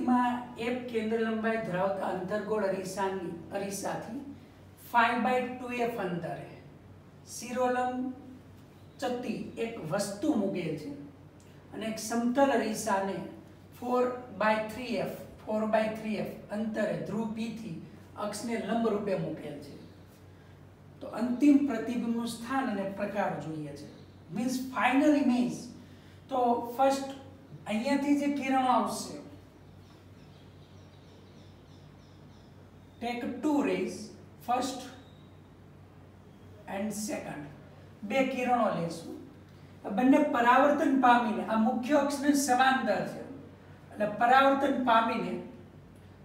આકૃતિમાં f કેન્દ્ર લંબાઈ ધરાવતા અંતર્ગોળ અરીસાથી 5/2f અંતરે શિરોલંબ ચતી એક વસ્તુ મૂકેલ છે અને એક સમતલ અરીસાને 4/3f અંતરે ધ્રુવ P થી અક્ષને લંબ રૂપે મૂકેલ છે. તો અંતિમ પ્રતિબિંબનું સ્થાન અને પ્રકાર જોઈએ છે, મીન્સ ફાઇનલ ઇમેજ. તો ફર્સ્ટ અહીંયાથી જે કિરણો આવશે, take 2 rays, first and second, બે કિરણો લેશું. બંને પરાવર્તન પામીને આ મુખ્ય અક્ષને સમાંતર છે એટલે પરાવર્તન પામીને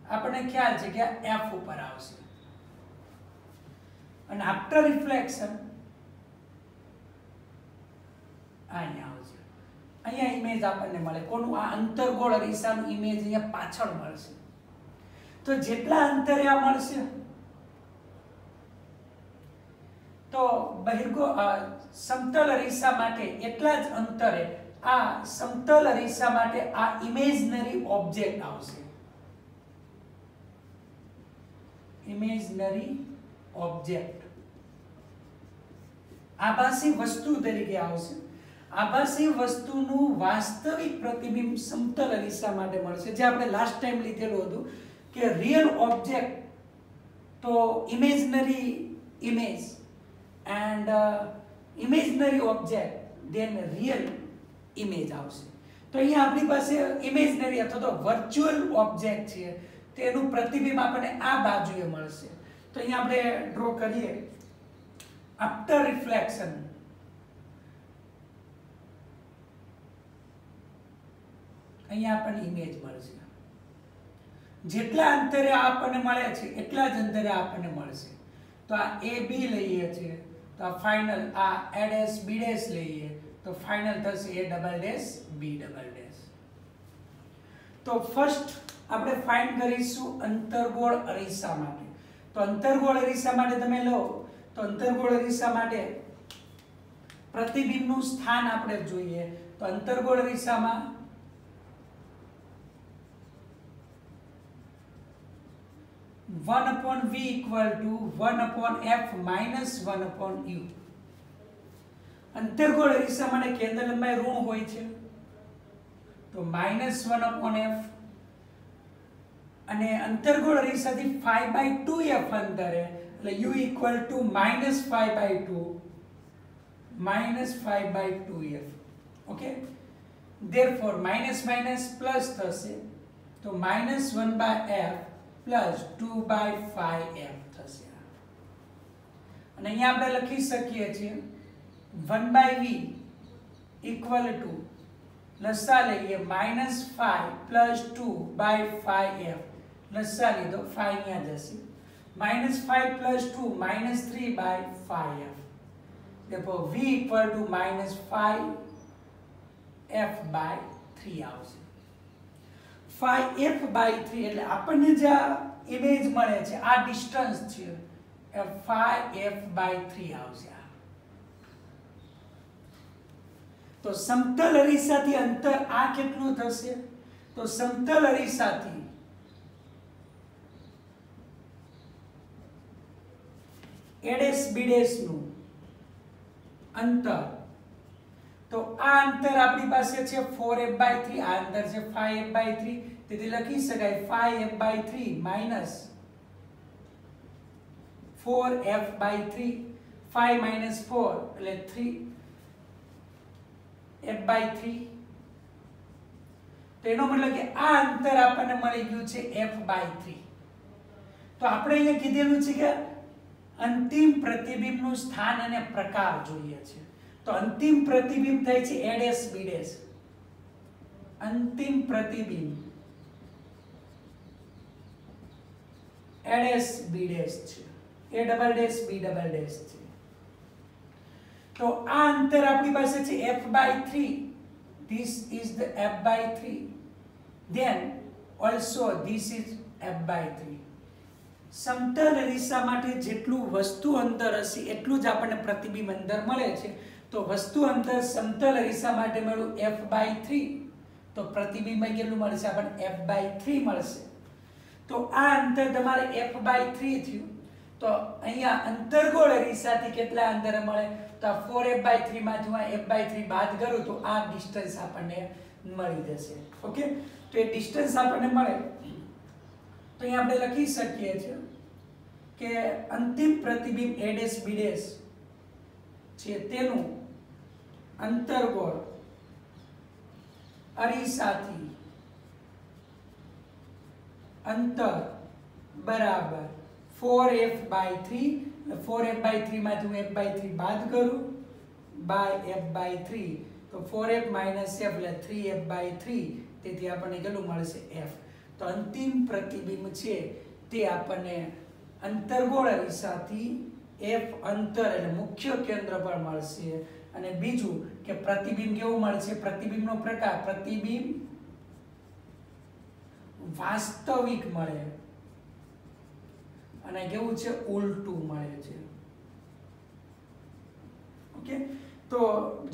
આપણને ખ્યાલ છે કે આ f ઉપર આવશે અને આફ્ટર રિફ્લેક્શન અહીંયા આવશે. અહીંયા ઇમેજ આપણને મળે કોનું? આ અંતર્ગોળ અરીસાનું ઇમેજ અહીંયા પાછળ મળશે. તો જેટલા અંતરે આ મળશે તો સમતલ અરીસા માટે એટલા જ અંતરે આ સમતલ અરીસા માટે આ ઇમેજનરી ઓબ્જેક્ટ આવશે. ઇમેજનરી ઓબ્જેક્ટ આભાસી વસ્તુ તરીકે આવશે. આભાસી વસ્તુનું વાસ્તવિક પ્રતિબિંબ સમતલ અરીસા માટે મળશે, જે આપણે લાસ્ટ ટાઈમ લીધેલું હતું કે રિયલ ઓબ્જેક્ટ તો imaginary image and imaginary object then real image આવશે. તો અહીંયા આપણી પાસે ઇમેજનરી અથવા તો વર્ચ્યુઅલ ઓબ્જેક્ટ છે તેનું પ્રતિબિંબ આપણને આ બાજુએ મળશે. તો અહીંયા આપણે ડ્રો કરીએ. આફ્ટર રિફ્લેક્શન અહીંયા આપણને ઇમેજ મળશે. જેટલા અંતરે આપણને મળે છે એટલા જ અંતરે આપણને મળશે. તો આ a b લઈએ છીએ તો આ ફાઇનલ આ a ડેશ b ડેશ લઈએ તો ફાઇનલ થશે a double dash b double dash. તો ફર્સ્ટ આપણે ફાઇન્ડ કરીશું અંતર્ગોળ અરીસા માટે. તો અંતર્ગોળ અરીસા માટે તમે લો તો અંતર્ગોળ અરીસા માટે પ્રતિબિંબનું સ્થાન આપણે જોઈએ. તો અંતર્ગોળ અરીસામાં (1 upon v = 1 upon f minus 1 upon u. અંતર્ગોળ અરીસા માટે કેન્દ્ર લંબાઈ ઋણ હોય છે તો -1 upon f અને અંતર્ગોળ અરીસાથી 5/2f અંતરે એટલે u = -5/2f. Okay, therefore minus minus plus થશે તો -1/f plus 2/5f થશે. અને અહીંયા આપણે લખી શકીએ છીએ 1/v = લસા લઈએ -5 plus 2/5f. લસા લીધો 5 અહીંયા જશે. -5 plus 2 -3/5f. therefore v = -5f/3 આવશે. 5f/3 એટલે આપણને જે ઇમેજ મળે છે આ ડિસ્ટન્સ છે એ 5f/3 આવશે. તો સમતલ અરીસાથી અંતર આ કેટલું થશે? તો સમતલ અરીસાથી a ડેશ b ડેશ નું અંતર, તો આ અંતર આપણી પાસે છે 4f/3, આ અંતર છે 5f/3. તેથી લખી શકાય 5f/3 minus 4f/3. 5 minus 4 એટલે 3f/3. તો એનો મતલબ કે આ અંતર આપણને મળી ગયું છે f/3. તો આપણે અહીંયા કીધેલું છે કે અંતિમ પ્રતિબિંબનું સ્થાન અને પ્રકાર જોઈએ છે. તો અંતિમ પ્રતિબિંબ થાય છે a ડેશ b ડેશ. અંતિમ પ્રતિબિંબ a ડેશ b ડેશ છે, a double dash b double dash છે. તો આ અંતર આપણી પાસે છે f/3. this is the f/3. then also this is f/3. સમતલ અરીસા માટે જેટલું વસ્તુ અંતર હશે એટલું જ આપણને પ્રતિબિંબ અંતર મળે છે. તો વસ્તુ અંતર સમતલ અરીસા માટે મળ્યું f/3. તો પ્રતિબિંબમાં કેટલું મળશે આપણને f/3 મળશે। તો આ અંતર તમારે f/3 થયું। તો અહીંયા અંતર્ગોળ અરીસાથી કેટલા અંતરે મળે તો 4f/3 માંથી હું f/3 બાદ કરું તો આ ડિસ્ટન્સ આપણને મળી જશે। ઓકે, તો એ ડિસ્ટન્સ આપણને મળે તો અહીંયા આપણે લખી શકીએ છીએ કે અંતિમ પ્રતિબિંબ a'(b') છે તેનું અંતર્ગોળ અરીસાથી અંતર બરાબર 4f/3, 4f/3 માંથી હું f/3 બાદ કરું બાય f/3, તો 4f - f એટલે 3f/3, તેથી આપણને કેટલું મળશે f। તો અંતિમ પ્રતિબિંબ છે તે આપણને અંતર્ગોળ અરીસાથી f અંતર એટલે મુખ્ય કેન્દ્ર પર મળશે। અને બીજું કે પ્રતિબિંબ કેવું મળશે, પ્રતિબિંબનો પ્રકાર, પ્રતિબિંબ વાસ્તવિક મળે અને કેવું છે ઉલટું મળે છે। ઓકે, તો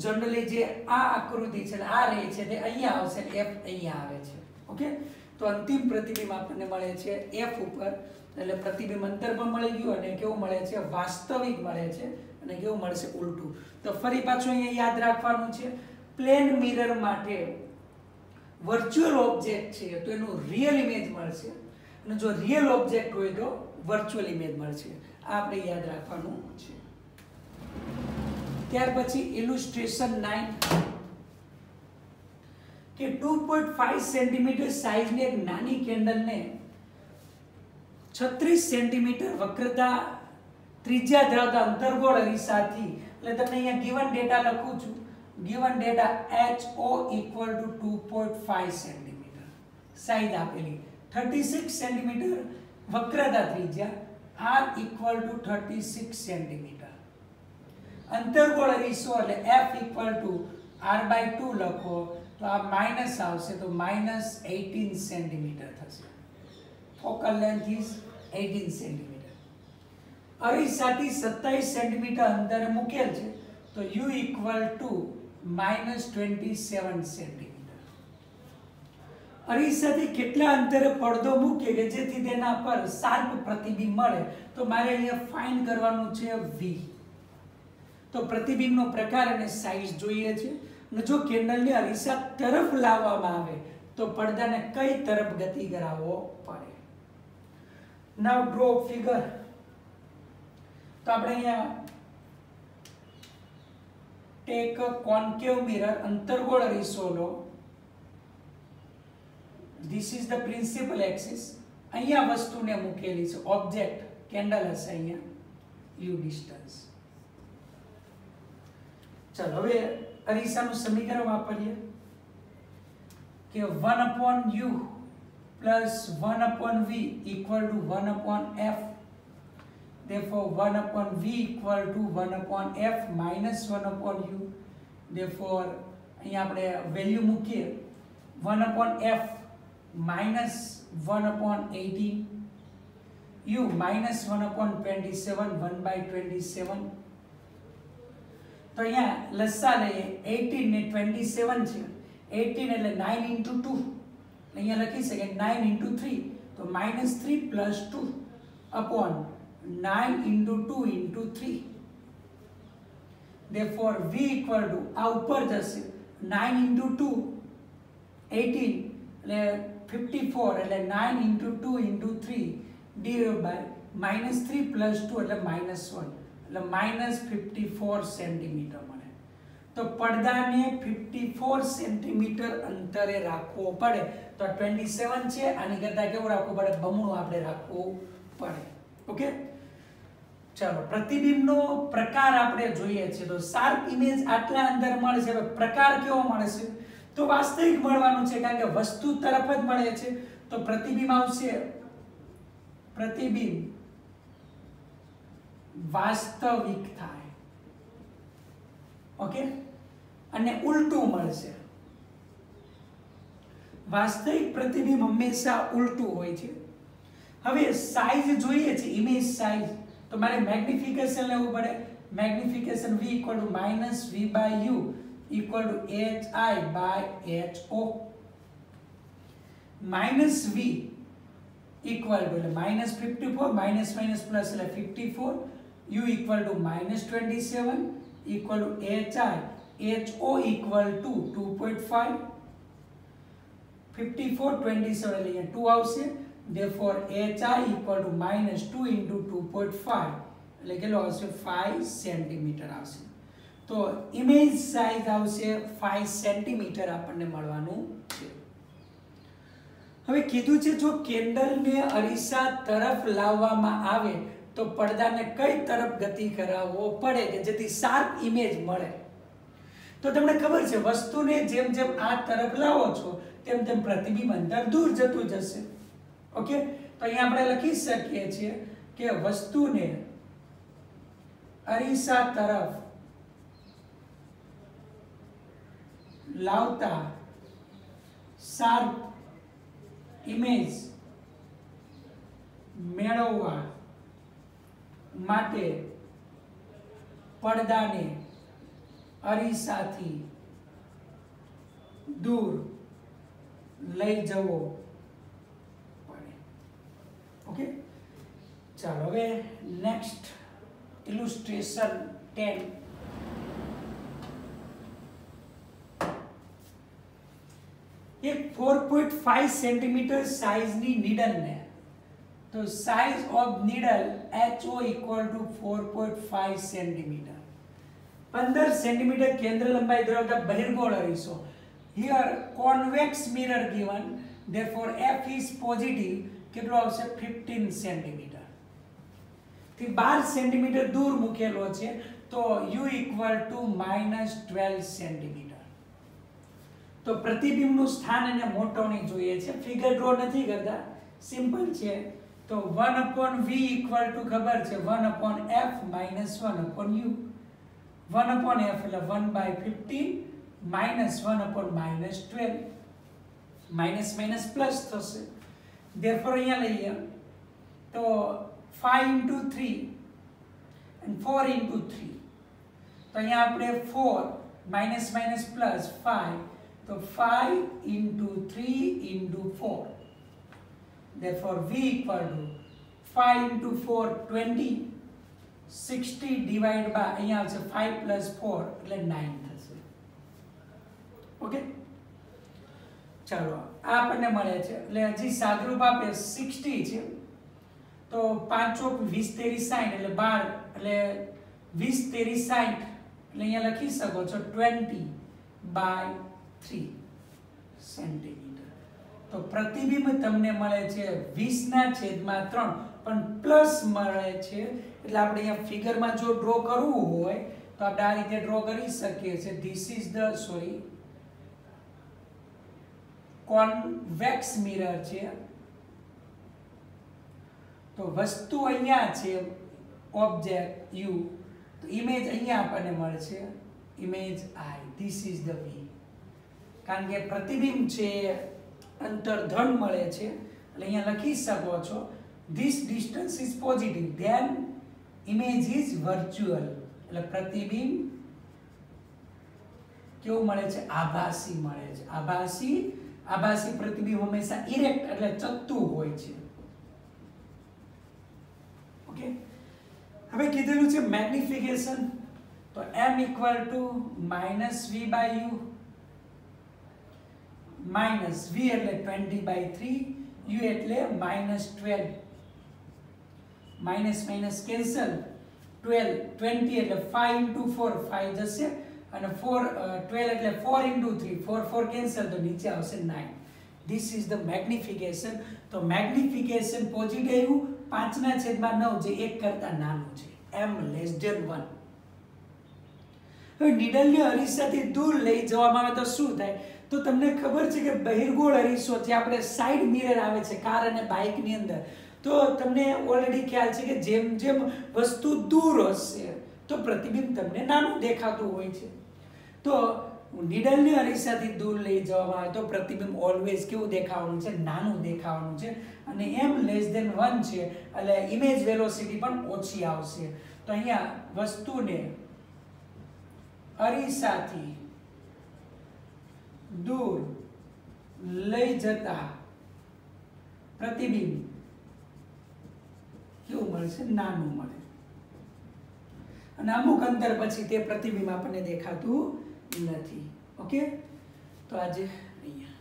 જનરલી જે આ આકૃતિ છે આ રહે છે તે અહીંયા આવશે, f અહીંયા આવે છે। ઓકે, તો અંતિમ પ્રતિબિંબ આપણને મળે છે f ઉપર, એટલે પ્રતિબિંબ અંતર પણ મળી ગયું અને કેવું મળે છે વાસ્તવિક મળે છે અને કેવું મળશે ઉલટું। તો ફરી પાછું અહીંયા યાદ રાખવાનું છે, પ્લેન મિરર માટે વર્ચ્યુઅલ ઓબ્જેક્ટ છે તો એનું રિયલ ઇમેજ મળશે અને જો રિયલ ઓબ્જેક્ટ હોય તો વર્ચ્યુઅલ ઇમેજ મળશે। આ આપણે યાદ રાખવાનું છે। ત્યાર પછી ઇલ્યુસ્ટ્રેશન 9 કે 2.5 સેન્ટીમીટર સાઈઝની એક નાની કેન્ડલને 36 સેન્ટીમીટર વક્રતા ત્રિજ્યા ધરાવતા અંતર્ગોળ અરીસાથી, એટલે તમને અહીંયા ગિવન ડેટા લખું છું, given data HO = 2.5 centimetre size આપેલી, 36 સેન્ટીમીટર વક્રતા ત્રિજ્યા, r = 36 સેન્ટીમીટર, અંતર્ગોળ અરીસો એટલે f = r/2 લખો તો આ માઈનસ આવશે તો -18 સેન્ટીમીટર થશે। Focal length is 18 centimetre. અરીસાથી 27 સેન્ટીમીટર અંતરે મૂકેલ છે તો u = -27 સેન્ટીમીટર। અરીસાથી કેટલા અંતરે પડદો મૂકે કે જેથી તેના પર શાર્પ પ્રતિબિંબ મળે, તો મારે અહીંયા ફાઇન્ડ કરવાનું છે v। તો પ્રતિબિંબનો પ્રકાર અને સાઈઝ જોઈએ છે અને જો કેન્ડલને અરીસા તરફ લાવવામાં આવે તો પડદાને કઈ તરફ ગતિ કરાવવો પડે। Now draw figure. તો આપણે અહીંયા ટેક અ કોન્કેવ મિરર, અંતર્ગોળ અરીસો લો, this is the principal axis, અહીંયા વસ્તુને મૂકેલી છે, ઓબ્જેક્ટ કેન્ડલ હશે અહીંયા u ડિસ્ટન્સ। ચાલો હવે અરીસાનું સમીકરણ વાપરીએ કે 1/u plus 1/v = 1/f, therefore 1/v = 1/f minus 1/u, therefore અહીંયા આપણે વેલ્યુ મૂકીએ 1/f minus 1/18, u minus 1/27, 1/27। તો અહીંયા લસા લઈએ, 18 ને 27 છે, 18 એટલે 9 × 2, અહીંયા લખી શકે 9 × 3 તો -3 + 2 upon 9 × 2 × 3, therefore v = આ ઉપર જશે 9 × 2 18 એટલે 54 એટલે 9 × 2 × 3 divided by -3 + 2 એટલે -1 એટલે -54 સેન્ટીમીટર મળે। તો પડદાને 54 સેન્ટીમીટર અંતરે રાખવો પડે, તો 27 છે, આની કરતા કેવું રાખવું પડે, બમણું આપણે રાખવું પડે। ઓકે, ચાલો પ્રતિબિંબનો પ્રકાર આપણે જોઈએ છે તો શાર્પ ઇમેજ આટલા અંદર મળશે, હવે પ્રકાર કેવો મળશે તો વાસ્તવિક મળવાનું છે કારણ કે વસ્તુ તરફ જ મળે છે, તો પ્રતિબિંબ આવશે, પ્રતિબિંબ વાસ્તવિક થાય। ઓકે, અને ઉલટું મળશે, વાસ્તવિક પ્રતિબિંબ હંમેશા ઉલટું હોય છે। હવે સાઈઝ જોઈએ છે, ઇમેજ સાઈઝ, તો મારે મેગ્નિફિકેશન લેવું પડે, magnification v = -v/u = hi/ho, minus V equal to એટલે -54 માઇનસ માઇનસ પ્લસ એટલે 54 u equal to -27 equal to hi ho equal to 2.5 54 27 એટલે અહીંયા 2 આવશે therefore hi equal to -2 into 2.5 એટલે કેટલો આવશે 5 સેન્ટીમીટર આવશે તો ઇમેજ સાઇઝ આવશે 5 સેન્ટીમીટર આપણને મળવાનું છે હવે કીધું છે જો કેન્ડલને અરીસા તરફ લાવવામાં આવે તો પડદાને કઈ તરફ ગતિ કરાવવો પડે કે જેથી શાર્પ ઇમેજ મળે તો તમને ખબર છે વસ્તુને જેમ જેમ આ તરફ લાવો છો તેમ તેમ પ્રતિબિંબ અંતર દૂર જતું જશે ઓકે તો અહીંયા આપણે લખી શકીએ છીએ કે વસ્તુને અરીસા તરફ લાવતા શાર્પ ઇમેજ મેળવવા માટે પડદાને અરીસાથી દૂર લઈ જવો પડે ઓકે ચાલો હવે નેક્સ્ટ ઇલુસ્ટ્રેશન 10 एक 4.5 सेंटीमीटर साइज नी नीडल ने तो size of needle HO equal to 4.5 centimetre 15 centimetre केंद्र लंबाई धरावता बहिर्गोળ અરીસો here convex mirror given therefore F is positive કેટલો આવશે 15 સેન્ટીમીટર થી 12 સેન્ટીમીટર દૂર મૂકેલો છે તો U ઇક્વલ ટુ -12 સેન્ટીમીટર તો પ્રતિબિંબનું સ્થાન એને મોટોની જોઈએ છે ફિગર ડ્રો નથી કરતા સિમ્પલ છે તો 1/v ઇક્વલ ટુ ખબર છે 1/f - 1/u 1/f એટલે 1/15 -1/-12 માઇનસ માઇનસ પ્લસ થશે therefore અહીંયા લઈએ તો 5 into 3 and 4 into 3 તો અહીંયા આપણે 4 માઇનસ માઇનસ પ્લસ 5 तो 5 into 3 into 4 therefore v equal to 5 into 4 20 60 divided by અહીંયા આવશે 5 plus 4 એટલે 9 થશે ઓકે ચાલો આ આપણને મળે છે એટલે હજી સાદરૂપ આપે 60 છે તો 5 ચોક 20 તેરી 60 એટલે 12 એટલે 20 તેરી 60 એટલે અહીંયા લખી શકો છો 20 by 3 સેન્ટીમીટર તો પ્રતિબિંબ તમને મળે છે 20/3 પણ પ્લસ મળે છે એટલે આપણે અહીંયા ફિગરમાં જો ડ્રો કરવું હોય તો આપણે આ રીતે ડ્રો કરી શકીએ છીએ this is the convex mirror છે તો વસ્તુ અહીંયા છે ઓબ્જેક્ટ યુ તો ઇમેજ અહીંયા આપણને મળે છે image I this is the વી કારણ કે પ્રતિબિંબ છે અંતર ધન મળે છે એટલે અહીંયા લખી શકો છો this distance is positive then image is virtual એટલે પ્રતિબિંબ કેવું મળે છે આભાસી મળે છે આભાસી પ્રતિબિંબ હંમેશા ઇરેક્ટ એટલે ચત્તું હોય છે ઓકે હવે કીધેલું છે મેગ્નિફિકેશન તો m equal to -v/u minus v એટલે 20/3 u એટલે -12 માઇનસ માઇનસ કેન્સલ 12 20 એટલે 5 into 4 5 જશે અને 12 એટલે 4 into 3 4 કેન્સલ તો નીચે આવશે 9 ધીસ ઇઝ ધ મેગ્નિફિકેશન તો મેગ્નિફિકેશન પોઝિટિવ 5/9 જે 1 કરતા નાનું છે m <1 હવે નીડલને અરીસાથી દૂર લઈ જવામાં આવે તો શું થાય તો તમને ખબર છે કે બહિર્ગોળ અરીસો જે આપણે સાઇડ મિરર આવે છે કાર અને બાઇકની અંદર તો તમને ઓલરેડી ખ્યાલ છે કે જેમ જેમ વસ્તુ દૂર હશે તો પ્રતિબિંબ તમને નાનું દેખાતું હોય છે તો નીડલને અરીસાથી દૂર લઈ જવામાં આવે તો પ્રતિબિંબ ઓલવેઝ કેવું દેખાવાનું છે નાનું દેખાવાનું છે અને m<1 છે એટલે ઇમેજ વેલોસિટી પણ ઓછી આવશે તો અહીંયા વસ્તુને અરીસાથી દૂર લઈ જતા પ્રતિબિંબ કેવું મળે છે? નાનું મળે, અને અમુક અંતર પછી તે પ્રતિબિંબ આપણને દેખાતું નથી. ઓકે, તો આજે અહીંયા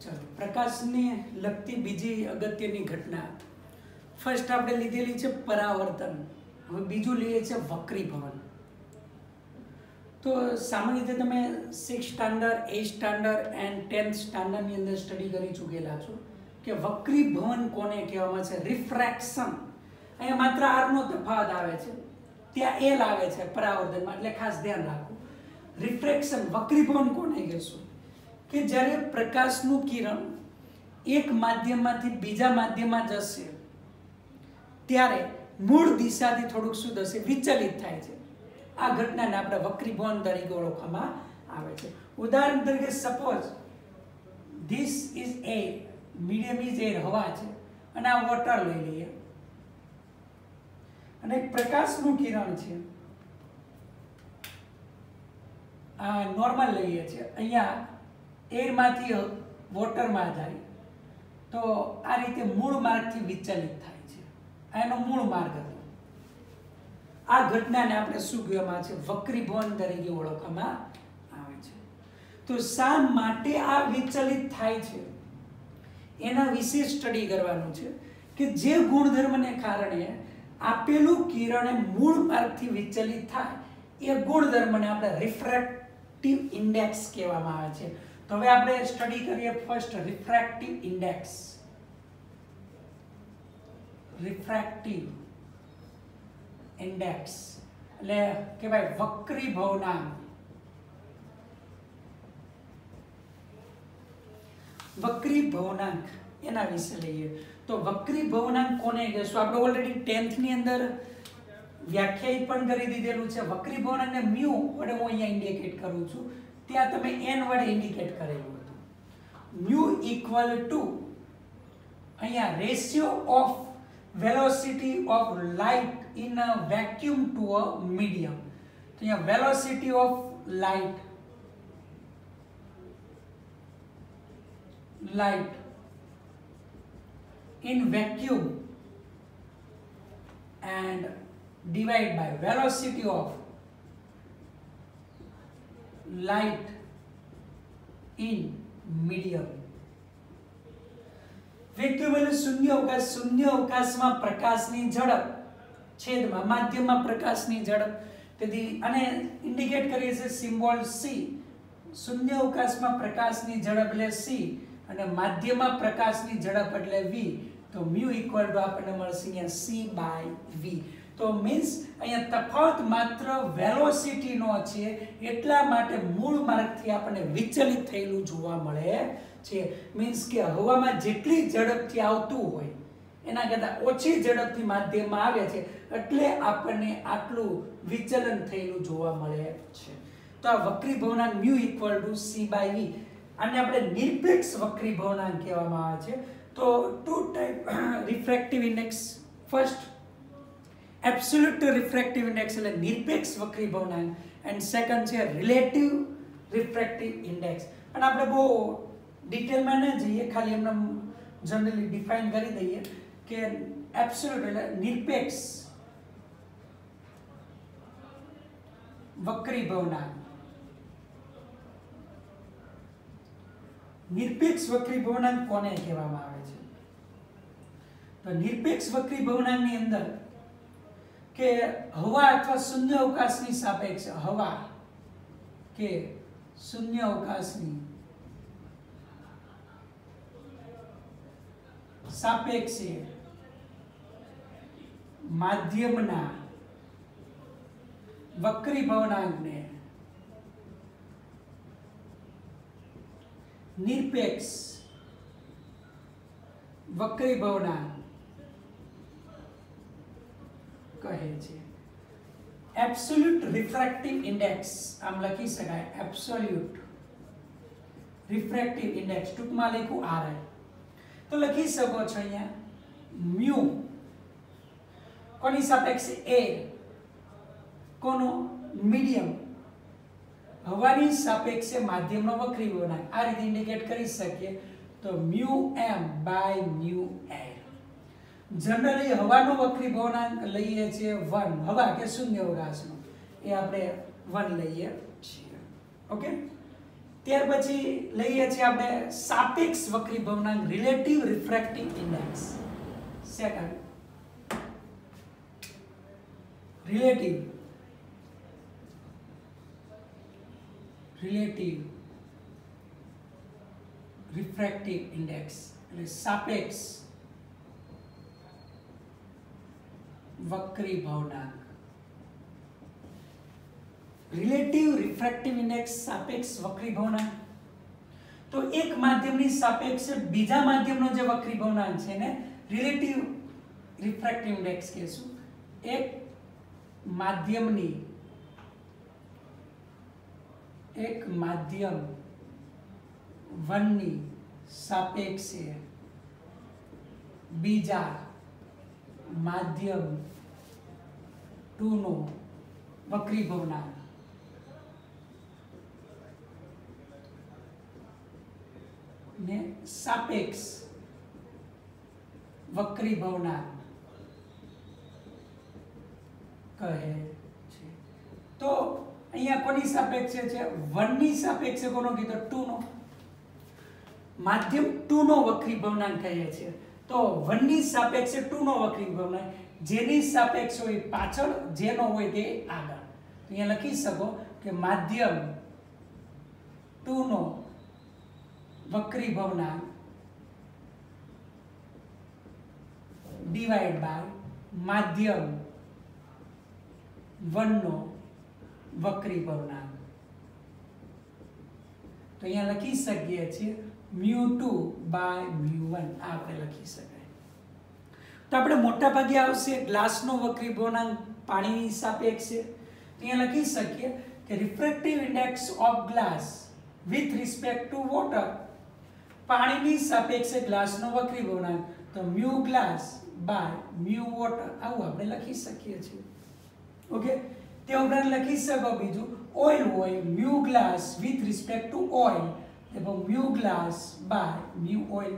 ચલો પ્રકાશને લગતી બીજી અગત્યની ઘટના. ફર્સ્ટ આપણે લીધેલી છે પરાવર્તન, હવે બીજું લઈએ છે વક્રીભવન. તો સામાન્ય રીતે તમે 6th standard, 8th standard and 10th સ્ટાન્ડર્ડની અંદર સ્ટડી કરી ચૂકેલા છો કે વક્રીભવન કોને કહેવામાં છે? રિફ્રેક્શન. અહીંયા માત્ર r નો તફાવત આવે છે, ત્યાં l આવે છે પરાવર્તનમાં, એટલે ખાસ ધ્યાન રાખો. રિફ્રેક્શન, વક્રીભવન કોને કહેશું? કે જ્યારે પ્રકાશનું કિરણ એક માધ્યમમાંથી બીજા માધ્યમમાં જશે ત્યારે મૂળ દિશાથી થોડુંક શું થશે? વિચલિત થાય છે. આ ઘટનાને આપણે વક્રીભવન તરીકે ઓળખવામાં આવે છે. ઉદાહરણ તરીકે suppose this is air, medium is air, હવા છે, અને આ વોટર લઈ લઈએ, અને એક પ્રકાશનું કિરણ છે, આ નોર્મલ લઈએ છીએ, અહીંયા એરમાંથી વોટરમાં જાય તો આ રીતે મૂળ માર્ગથી વિચલિત થાય છે. આ એનો મૂળ માર્ગ હતો. આ ઘટનાને આપણે શું કહેવામાં આવે છે? વક્રીભવન તરીકે ઓળખવામાં આવે છે. તો શા માટે આ વિચલિત થાય છે એના વિશે સ્ટડી કરવાનું છે કે જે ગુણધર્મને કારણે આપેલું કિરણ મૂળ માર્ગથી વિચલિત થાય એ ગુણધર્મને આપણે રિફ્રેક્ટિવ ઇન્ડેક્સ કહેવામાં આવે છે. તો હવે આપણે સ્ટડી કરીએ first refractive index. Refractive index એટલે કહેવાય વક્રીભવનાંક. વક્રીભવનાંક એના વિશે લઈએ. તો વક્રીભવનાંક કોને કહેશું? આપણે ઓલરેડી 10th ની અંદર વ્યાખ્યાયિત પણ કરી દીધેલું છે. વક્રીભવનાંકને મ્યુ વડે હું અહીંયા ઇન્ડિકેટ કરું છું, ત્યાં તમે n વડે ઇન્ડિકેટ કરેલું હતું. મ્યુ ઇક્વલ ટુ અહીંયા ratio of velocity of light in a vacuum to a medium. તો અહીંયા velocity of light in vacuum and divide by velocity of light in medium. Vacuum એટલે શૂન્ય અવકાશ. શૂન્ય અવકાશમાં પ્રકાશની ઝડપ છેદમાં માધ્યમમાં પ્રકાશની ઝડપ, તેથી આને ઇન્ડિકેટ કરીએ છીએ સિમ્બોલ c. શૂન્ય અવકાશમાં પ્રકાશની ઝડપ એટલે c અને માધ્યમમાં પ્રકાશની ઝડપ એટલે v. તો મ્યુ ઇક્વલ ટુ આપણને મળશે અહીંયા c/v. તો મીન્સ અહીંયા તફાવત માત્ર વેલોસિટીનો છે, એટલા માટે મૂળ માર્ગથી આપણને વિચલિત થયેલું જોવા મળે છે. મીન્સ કે હવામાં જેટલી ઝડપથી આવતું હોય એના કરતાં ઓછી ઝડપથી માધ્યમમાં આવે છે, એટલે આપણને આટલું વિચલન થયેલું જોવા મળે છે. તો આ વક્રીભવનાંક મ્યુ ઇક્વલ ટુ c/v. આને આપણે નિરપેક્ષ વક્રીભવનાંક કહેવામાં આવે છે. તો two type refractive index. First absolute refractive index એટલે નિરપેક્ષ વક્રીભવનાંક, એન્ડ સેકન્ડ છે રિલેટિવ રિફ્રેક્ટિવ ઇન્ડેક્સ. અને આપણે બહુ ડિટેલમાં ન જઈએ, ખાલી એમને જનરલી ડિફાઇન કરી દઈએ કે એબ્સોલ્યુટ એટલે નિરપેક્ષ વક્રીભવનાંક. નિરપેક્ષ વક્રીભવનાંક કોને કહેવામાં આવે છે? તો નિરપેક્ષ વક્રીભવનાંકની અંદર કે હવા અથવા શૂન્ય અવકાશની સાપેક્ષે, હવા કે શૂન્ય અવકાશની સાપેક્ષે માધ્યમના વક્રીભવનાંકને નિરપેક્ષ વક્રીભવનાંક કહે છે. એબ્સોલ્યુટ રિફ્રેક્ટિવ ઇન્ડેક્સ આમ લખી શકાય, એબ્સોલ્યુટ રિફ્રેક્ટિવ ઇન્ડેક્સ, ટૂંકમાં લખું RI. તો લખી શકો છો અહીંયા મ્યુ કોની સાપેક્ષે? A. કોનો? મીડિયમ. હવાની સાપેક્ષે માધ્યમનો વક્રી ભવનાંક આ રીતે ઇન્ડિકેટ કરી શકીએ તો μm બાય μl. જનરલી હવાનો વક્રી ભવનાંક લઈએ છીએ 1, હવા કે શૂન્યાવકાશનો એ આપણે 1 લઈએ છીએ. ઓકે, ત્યાર પછી લઈએ છીએ આપણે સાપેક્ષ વક્રી ભવનાંક relative refractive index. Second relative refractive index એટલે સાપેક્ષ વક્રી ભવનાંક. રિલેટિવ રિફ્રેક્ટિવ ઇન્ડેક્સ સાપેક્ષ વક્રી ભવનાંક તો એક માધ્યમની સાપેક્ષે બીજા માધ્યમનો જે વક્રી ભવનાંક છે ને રિલેટિવ રિફ્રેક્ટિવ ઇન્ડેક્સ કહેશું. એક માધ્યમ 1 ની સાપેક્ષે બીજા માધ્યમ 2 નો વક્રી ભવનાંક ને સાપેક્ષ વક્રી ભવનાંક કહે છે. તો અહીંયા કોની સાપેક્ષે છે? 1 ની સાપેક્ષે કોનો કીધો? 2 નો. માધ્યમ 2 નો વક્રી ભવનાંક કહે છે. તો 1 ની સાપેક્ષે 2 નો વક્રી ભવનાંક, જેની સાપેક્ષ હોય પાછળ, જેનો હોય તે આગળ. અહીંયા લખી શકો કે માધ્યમ 2 નો વક્રી ભવનાંક ડિવાઇડ બાય માધ્યમ 1 નો વક્રી ભવનાંક. તો અહીંયા લખી શકીએ છીએ μ2 બાય μ1 આપણે લખી શકાય. તો આપણે મોટા ભાગે આવશે ગ્લાસનો વક્રી ભવનાંક પાણીની સાપેક્ષે. અહીંયા લખી શકીએ કે refractive index of glass with respect to water, પાણીની સાપેક્ષે ગ્લાસનો વક્રી ભવનાંક તો μ ગ્લાસ બાય μ વોટર આવું આપણે લખી શકીએ છીએ. ઓકે, તે ઉપરાંત લખી શકો બીજું ઓઇલ હોય μ glass with respect to oil એટલે μ ગ્લાસ બાય μ ઓઇલ.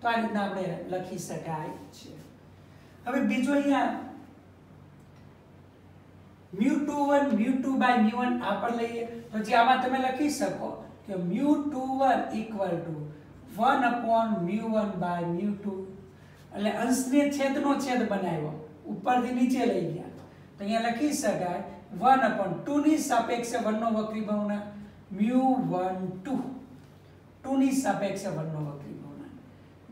તો આ રીતના આપણે લખી શકાય છે. હવે બીજું અહીંયા μ21 μ2 બાય μ1 આ પણ લઈએ તો જે આમાં તમે લખી શકો કે μ21 ઇક્વલ ટુ 1 અપોન μ1 બાય μ2 એટલે અંશને છેદનો છેદ બનાવ્યો, ઉપરથી નીચે લઈ ગયા તો અહીંયા લખી શકાય 1 અપોન 2 ની સાપેક્ષે 1 નો વક્રી ભવનાંક μ12 2 ની સાપેક્ષે 1 નો વક્રી ભવનાંક.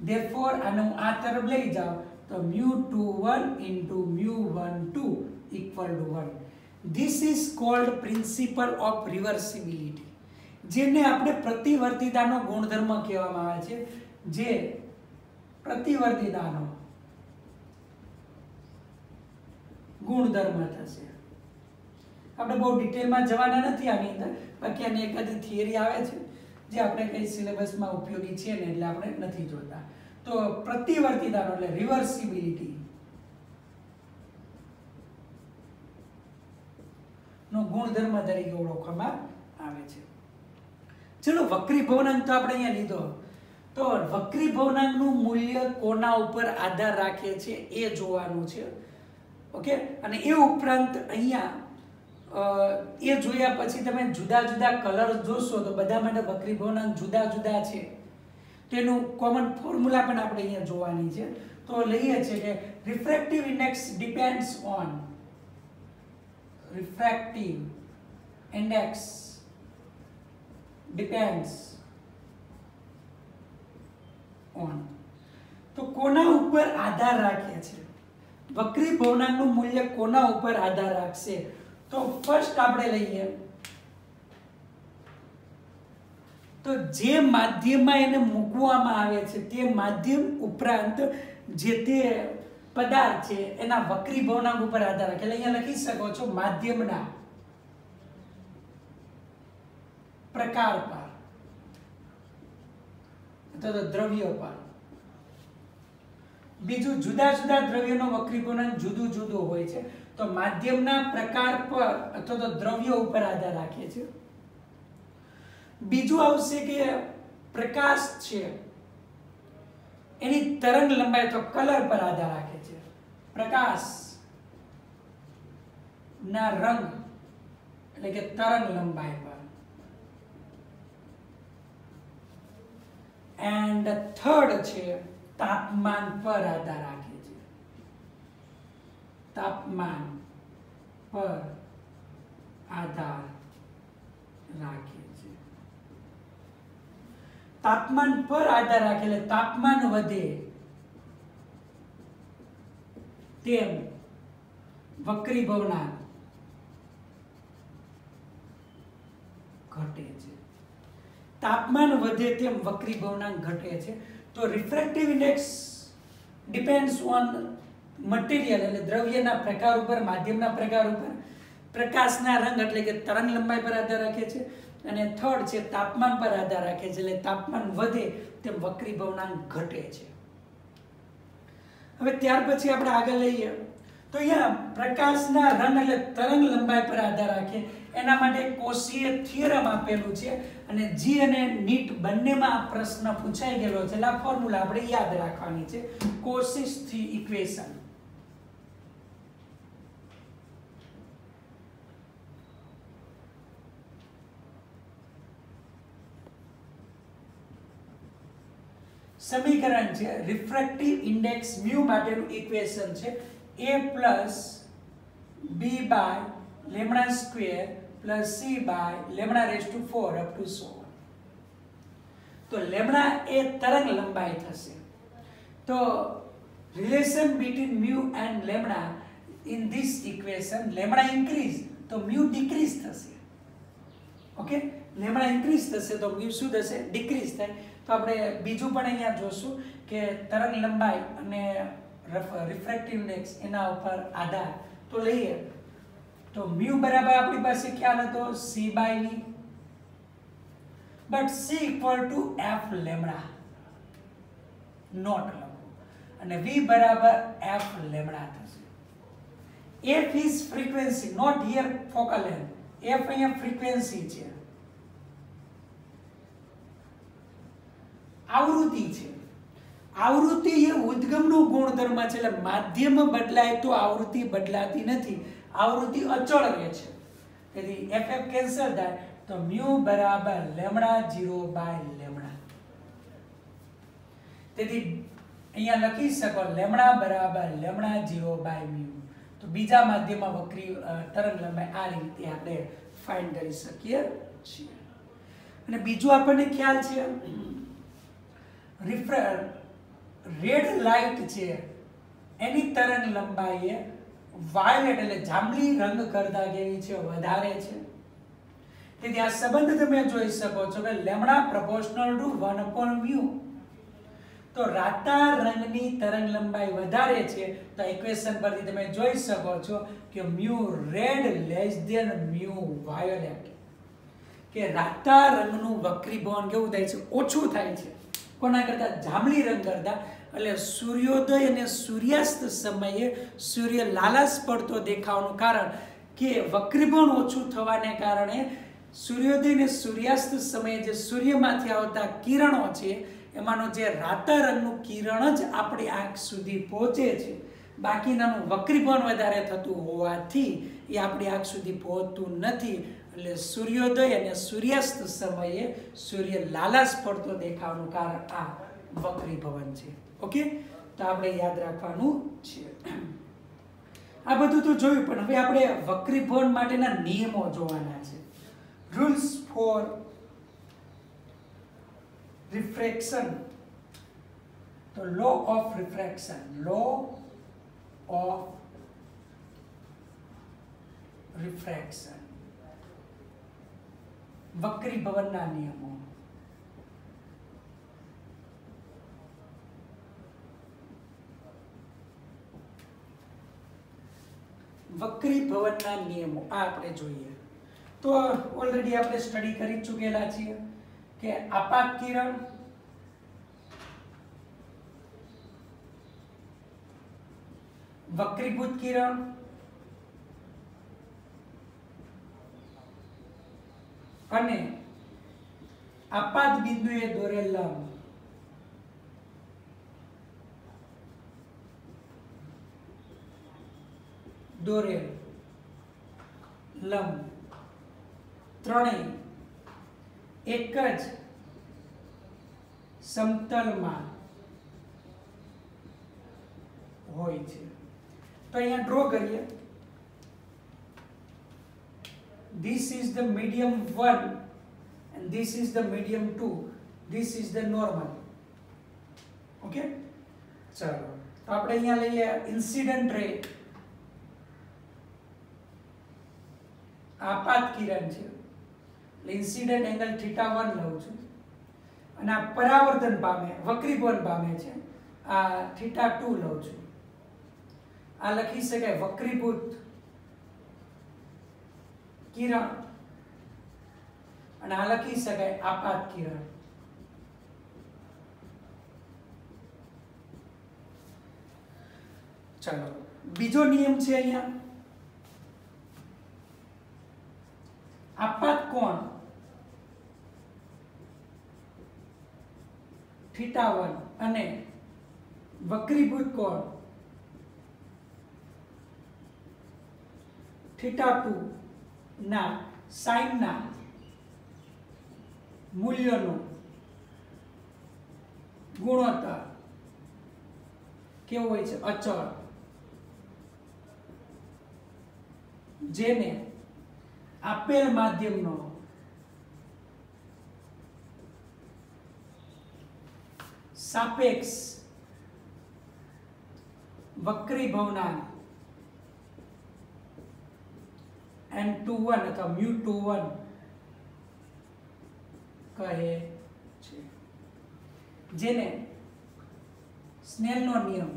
ધેરફોર આને હું આ તરફ લઈ જાઉં તો μ21 into μ12 equal to 1. This is called principle of reversibility, જેને આપણે પ્રતિવર્તિતાનો ગુણધર્મ કહેવામાં આવે છે. જે પ્રતિવર્તિતાનો ગુણધર્મ થશે. આપણે બહુ ડિટેલમાં જવાના નથી આની અંદર, બાકી આની એકાદી થિયરી આવે છે જે આપણે કઈ સિલેબસમાં ઉપયોગી છે ને એટલે આપણે નથી જોતા. તો પ્રતિવર્તિતાનો એટલે રિવર્સિબિલિટી નો ગુણધર્મ તરીકે ઓળખવામાં આવે છે. ચલો વક્રી ભવનાંક તો આપણે અહીંયા લીધો. તો વક્રી ભવનાંકનું મૂલ્ય કોના ઉપર આધાર રાખે છે એ જોવાનું છે. ઓકે, અને એ ઉપરાંત અહીંયા એ જોયા પછી તમે જુદા જુદા કલર જોશો તો બધા માટે વક્રી ભવનાંક જુદા જુદા છે. તેનું કોમન ફોર્મ્યુલા પણ આપણે અહીંયા જોવાની છે. તો લઈએ છે કે refractive index depends on refractive index depends on. તો કોના ઉપર આધાર રાખે છે? વક્રી ભવનાંકનું મૂલ્ય કોના ઉપર આધાર રાખશે? તો ફર્સ્ટ આપણે લઈએ તો જે માધ્યમમાં એને મૂકવામાં આવે છે તે માધ્યમ ઉપરાંત જે તે પદાર્થ છે એના વક્રી ભવનાંક ઉપર આધાર રાખે. એટલે અહીંયા લખી શકો છો માધ્યમના પ્રકાર પર અથવા તો દ્રવ્ય પર. બીજું જુદા જુદા દ્રવ્યોનો વક્રી ભવનાંક જુદું જુદું હોય છે. તો માધ્યમના પ્રકાર પર અથવા તો દ્રવ્ય ઉપર આધાર રાખે છે. બીજું આવશે કે પ્રકાશ છે એની તરંગ લંબાઈ તો કલર પર આધાર રાખે છે. પ્રકાશ ના રંગ એટલે કે તરંગ લંબાઈ પર. એન્ડ થર્ડ છે તાપમાન પર આધાર રાખે છે. તાપમાન પર આધાર રાખે છે. તાપમાન પર આધાર રાખે એટલે તાપમાન વધે તેમ વક્રીભવનાંક ઘટે છે. તાપમાન વધે તેમ વક્રીભવનાંક ઘટે છે. તો refractive index depends on material એટલે દ્રવ્યના પ્રકાર ઉપર, માધ્યમના પ્રકાર ઉપર, પ્રકાશના રંગ એટલે કે તરંગ લંબાઈ પર આધાર રાખે છે. અને થર્ડ છે તાપમાન પર આધાર રાખે છે એટલે તાપમાન વધે તેમ વક્રીભવનાંક ઘટે છે. હવે ત્યાર પછી આપણે આગળ લઈએ તો અહીંયા પ્રકાશના રંગ એટલે તરંગ લંબાઈ પર આધાર રાખે એના માટે કોશીય થિયરમ આપેલું છે અને જી અને નીટ બંનેમાં આ પ્રશ્ન પૂછાઈ ગયેલો છે એટલે આ ફોર્મ્યુલા આપણે યાદ રાખવાની છે. કોશિશ ઇક્વેશન સમીકરણ છે રિફ્રેક્ટિવ ઇન્ડેક્સ મ્યુ માટેનું ઇક્વેશન છે a plus b by lambda square plus c by lambda raise to 4 up to so. તો લેમ્ડા એ તરંગ લંબાઈ થશે. તો relation between mu and lambda in this equation lambda increase તો મ્યુ ડિક્રીઝ થશે. ઓકે, લેમ્ડા ઇન્ક્રીઝ થશે તો મ્યુ શું થશે? ડિક્રીઝ થાય. તો આપણે બીજું પણ અહીંયા જોશું કે તરંગ લંબાઈ અને રિફ્રેક્ટિવ ઇન્ડેક્સ એના ઉપર આધાર તો લઈએ તો મ્યુ બરાબર આપણી પાસે ખ્યાલ હતો c by v, but c equal to f lambda naught લખો અને v બરાબર f લેમ્ડા થશે. f is frequency, not here focal length. f અહીંયા ફ્રીક્વન્સી છે, આવૃત્તિ છે. આવૃત્તિ એ ઉદ્ગમનો ગુણધર્મ છે એટલે માધ્યમ બદલાય તો આવૃત્તિ બદલાતી નથી, આવૃત્તિ અચળ રહે છે. તેથી ff કેન્સલ થાય તો મ્યુ બરાબર લેમ્ડા 0 બાય લેમ્ડા. તેથી અહીંયા લખી શકો લેમ્ડા બરાબર લેમ્ડા 0 બાય મ્યુ. તો બીજા માધ્યમમાં વક્રી તરંગ લંબાઈ આ રીતે આપણે ફાઇન્ડ કરી શકીએ છીએ. અને બીજું આપણને ખ્યાલ છે રેડ લાઇટ છે એની તરંગ લંબાઈ એ વાયોલેટ એટલે જાંબલી રંગ કરતા કેવી છે? વધારે છે. તેથી આ સંબંધ તમે જોઈ શકો છો કે lambda proportional two 1 upon mu. તો રાતા રંગની તરંગ લંબાઈ વધારે છે તો ઇક્વેશન પરથી તમે જોઈ શકો છો કે mu red less than mu violet, કે રાતા રંગનું વક્રીભવન કેવું થાય છે? ઓછું થાય છે. કોના કરતા? જાંબલી રંગ કરતા. એટલે સૂર્યોદય અને સૂર્યાસ્ત સમયે સૂર્ય લાલાશ પડતો દેખાવાનું કારણ કે વક્રીભવન ઓછું થવાને કારણે સૂર્યોદય અને સૂર્યાસ્ત સમયે જે સૂર્યમાંથી આવતા કિરણો છે એમાંનો જે રાતા રંગનું કિરણ જ આપણી આંખ સુધી પહોંચે છે, બાકીનાનું વક્રીભવન વધારે થતું હોવાથી એ આપણી આંખ સુધી પહોંચતું નથી. એટલે સૂર્યોદય અને સૂર્યાસ્ત સમયે સૂર્ય લાલાશ પડતો દેખાવાનું કારણ આ વક્રીભવન છે. ઓકે, તો આપણે યાદ રાખવાનું છે. આ બધું તો જોયું, પણ હવે આપણે વક્રીભવન માટેના નિયમો જોવાના છે. Rules for refraction. તો law of refraction, law of refraction, વક્રીભવનના નિયમો. વક્રીભવનના નિયમો આ આપણે જોઈએ. તો ઓલરેડી આપણે સ્ટડી કરી ચૂકેલા છીએ કે આપાત કિરણ, વક્રીભૂત કિરણ અને આપાત બિંદુએ દોરેલ લંબ ત્રણેય એક જ સમતલમાં હોય છે. તો અહીંયા ડ્રો કરીએ. This is the medium 1 and this is the medium 2. This is the normal. Okay? ચલો તો આપણે અહીંયા લઈએ ઇન્સિડન્ટ રે, આપાત કિરણ છે એટલે ઇન્સિડન્ટ એંગલ θ1 લઉં છું અને આ પરાવર્તન પામે વક્રીભવન પામે છે આ θ2 લઉં છું. આ લખી શકાય વક્રીભૂત કિરણ અને આ લખી શકાય આપાત કિરણ. ચલો બીજો નિયમ છે અહીંયા આપાત કોણ θ1 અને વક્રીભૂત કોણ θ2 ના સાઇન ના મૂલ્યનો ગુણોત્તર કેવો હોય છે? અચળ. જેને આપેલ માધ્યમનો સાપેક્ષ વક્રીભવનાંક m21 અથવા μ21 કહે છે, જેને સ્નેલનો નિયમ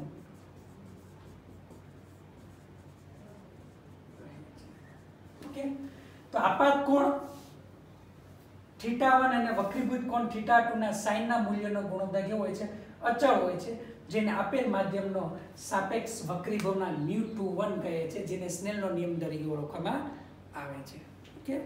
ઓકે. તો આપાત કોણ θ1 અને વક્રીભૂત કોણ θ2 ના સાઇનના મૂલ્યનો ગુણોત્તર કેવો હોય છે? અચળ હોય છે, જેને આપેલ માધ્યમનો સાપેક્ષ વક્રીભવનાંક μ21 કહે છે, જેને સ્નેલનો નિયમ તરીકે ઓળખવામાં આવે છે. ઓકે.